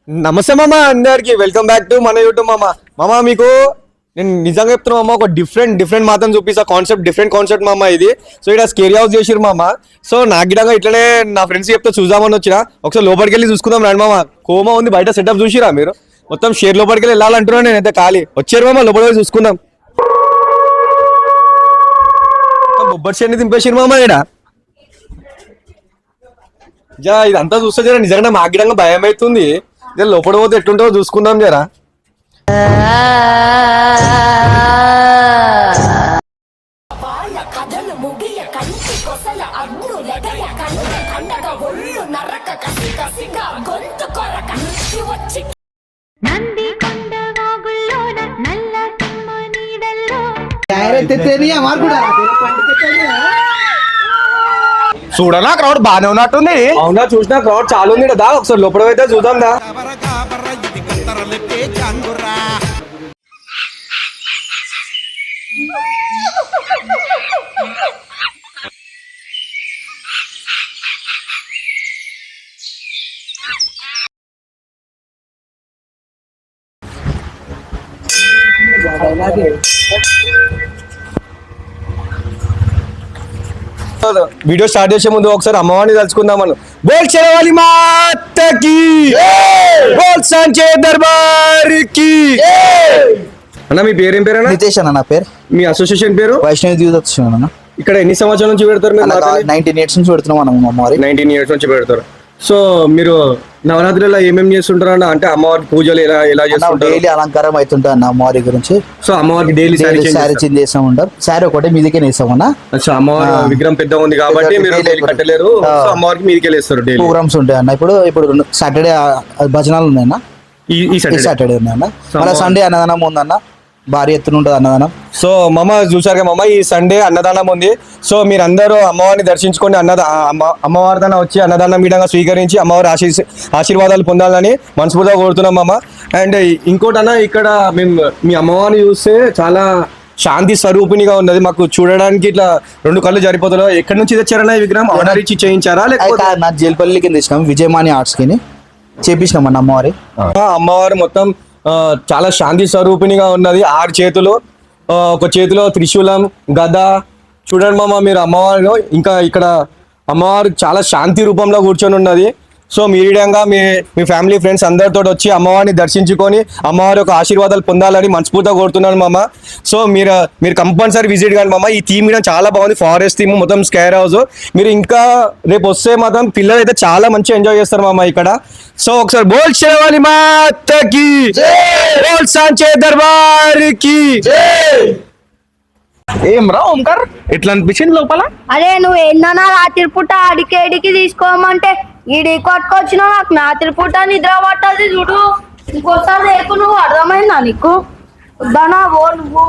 నమస్తే మామ, అందరికి వెల్కమ్ బ్యాక్ టు మన యూట్యూబ్. మామ మీకు నేను నిజంగా చెప్తున్నా మామ, ఒక డిఫరెంట్ మాత్రం చూపిస్తా. డిఫరెంట్ కాన్సెప్ట్ మామ ఇది. సో ఇక్కడ స్కేరీ హౌస్ చేసిరు మామ. సో నాకు గిడంగా ఇట్లనే నా ఫ్రెండ్స్ చెప్తే చూద్దామని వచ్చిన. ఒకసారి లోపలికి వెళ్ళి చూసుకుందాం రండి మామ. కోమా ఉంది బయట సెటప్ చూసిరా మీరు? మొత్తం షేర్ లోపలికి వెళ్ళి వెళ్ళాలంటున్నా నేనైతే ఖాళీ. వచ్చారు మామ, లోపలికి వెళ్ళి చూసుకుందాం. బొబ్బర్ షేర్ని దింపేసిరు మామ ఇక్కడ. ఇదంతా చూస్తే జర నిజంగా మాకు గిడంగా భయం అవుతుంది. లోపల పోతే ఎట్లుంటావో చూసుకుందాం జరా. చూడనా క్రౌడ్ బానే ఉన్నట్టుంది. అవునా, చూసినా క్రౌడ్ చాలా ఉంది కదా. ఒకసారి లోపల అయితే చూద్దాం దా. వీడియో స్టార్ట్ చేసే ముందు ఒకసారి అమ్మవారిని తలుచుకుందాం. మనం బోల్ చెరవాలి మాతకి, బోల్ సంచే దర్బార్ కి. అన్న మీ పేరు ఏం పేరు? నితేష్ అన్న నా పేరు. మీ అసోసియేషన్ పేరు? Vaishnavi youth association. ఇక్కడ ఎన్ని సంవత్సరాల నుంచి పెడతారు? 19 years నుంచి పెడుతున్నాం మనం అమ్మవారి. 19 years నుంచి పెడతారు. సో మీరు నవరాత్రిలో ఏమేమి చేస్తుంటారు అన్న? అంటే అమ్మవారికి పూజలు ఎలా చేస్తుంటారు? డైలీ అలంకారం అవుతుంటా అన్న అమ్మవారి గురించి. సో అమ్మవారికి డైలీ శారీ చేంజ్ చేస్తా ఉంటాం. శారీ ఒకటే మీదకే వేస్తామన్నా. అమ్మవారి విగ్రహం పెద్ద ఉంది కాబట్టి మీరు డైలీ కట్టలేరు. సో అమ్మవారికి మీదకి వెళ్ళేస్తారు. డైలీ ప్రోగ్రామ్స్ ఉంటాయి అన్న. ఇప్పుడు సాటర్డే భజనాలు ఉన్నాయన్న. ఈ సాటర్డే ఉన్నాయన్న. మళ్ళీ సండే అన్నదానం ఉందన్న. భారీ ఎత్తున ఉంటుంది అన్నదానం. సో మామ చూసారుగా మామ, ఈ సండే అన్నదానం ఉంది. సో మీరందరూ అమ్మవారిని దర్శించుకొని అమ్మవారి దాన్ని వచ్చి అన్నదానం విధంగా స్వీకరించి అమ్మవారి ఆశీర్వాదాలు పొందాలని మనస్ఫూర్తిగా కోరుతున్నాం మామ. అండ్ ఇంకోటి అన్న, ఇక్కడ మేము మీ అమ్మవారిని చూస్తే చాలా శాంతి స్వరూపిణిగా ఉన్నది. మాకు చూడడానికి ఇట్లా 2 కళ్ళు జరిపోతున్నాయి. ఎక్కడి నుంచి తెచ్చారన్న ఈ విగ్రహం? ఆర్డర్ ఇచ్చి చేయించారా లేకపోతే? నా జైల్పల్లి కింద తెచ్చినాం. విజయమాని ఆర్ట్స్ కి చేపించినాం అన్న అమ్మవారి. అమ్మవారు మొత్తం చాలా శాంతి స్వరూపిణిగా ఉన్నది. 6 చేతులు, ఒక చేతిలో త్రిశూలం, గద. చూడండి మామ మీరు అమ్మవారిలో. ఇంకా ఇక్కడ అమ్మవారు చాలా శాంతి రూపంలో కూర్చొని ఉన్నది. సో మీడియంగా మీ ఫ్యామిలీ ఫ్రెండ్స్ అందరితో వచ్చి అమ్మవారిని దర్శించుకొని అమ్మవారి యొక్క ఆశీర్వాదాలు పొందాలని మనస్ఫూర్తిగా కోరుతున్నాను మామ. సో మీరు కంపల్సరీ విజిట్ కానీ మామ. ఈ థీమ్ కూడా చాలా బాగుంది. ఫారెస్ట్ థీమ్, మొత్తం స్కేర్ హౌస్. మీరు ఇంకా రేపు వస్తే మాత్రం పిల్లలు అయితే చాలా మంచిగా ఎంజాయ్ చేస్తారు మామ ఇక్కడ. సో ఒకసారి బోల్ చెరవాలి మాతకి, బోల్ సాంచే దర్బార్ కి. ఏం రా ఓంకార్, ఎట్లా అనిపించింది లోపల? అరే నువ్వు ఎన్నన్నా రాత్రి పూట అడికేడికి తీసుకోమంటే ఈడి కొట్టుకొచ్చిన నాకు రాత్రి పూట నిద్ర పట్టది చూడు. ఇంకోసారి రేపు నువ్వు అర్థమైందా నీకు? దానా ఓ నువ్వు